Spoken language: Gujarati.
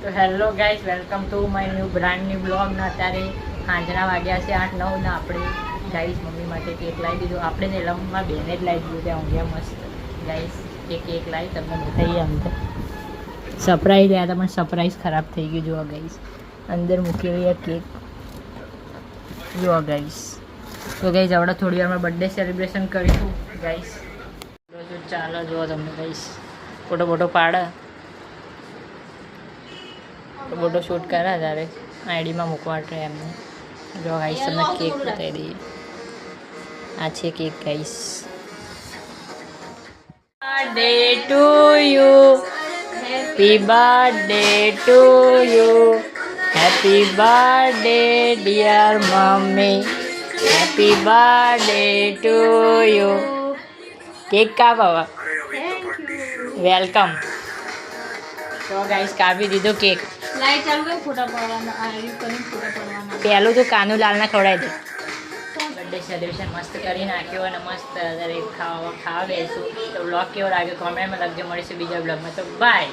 તો hello guys, welcome to my new brand new blog. ને અત્યારે સાંજના વાગ્યા છે 8-9 ને આપણે ગાઈસ મમ્મી માટે કેક લાવી દીધું. આપણે નીલમમાં બેને જ લાવી દીધું ત્યાં ઊંઘ્યા મસ્ત. ગાઈસ એ કેક લાવી તમને બતાવીએ. આમ તો સરપ્રાઈઝ રહ્યા હતા પણ સરપ્રાઈઝ ખરાબ થઈ ગયું. જુઓ ગાઈસ, અંદર મૂકેલી કેક જુઓ ગાઈસ. તો ગાઈસ આપણે થોડી વારમાં બર્થડે સેલિબ્રેશન કરીશું ગાઈસ. ચાલો જુઓ તમને ગાઈસ, ફોટો પાડે તો ફોટો શૂટ કરે ત્યારે આઈડીમાં મૂકવા માટે એમને. જો ગાઈસ તમને કેક બતાવી દઈએ. આ છે cake guys. Birthday to you, happy birthday to you, happy birthday dear mummy, happy birthday to you. Cake કાપ હવે. વેલકમ. તો ગાઈસ કાપી દીધો કેક. લાઈટ ચાલુ કરી ફોટા પાડવાના. આ રીત કરીને ફોટા પાડવાના. પહેલું તો કાનુલાલને ખવડાવી દે. બર્થડે સેલિબ્રેશન મસ્ત કરી નાખ્યો અને મસ્ત દરેક ખાવા બેસું. તો બ્લોગ કેવો લાગ્યો કોમેન્ટમાં લખજો. મળીશું બીજા બ્લોગમાં. તો બાય.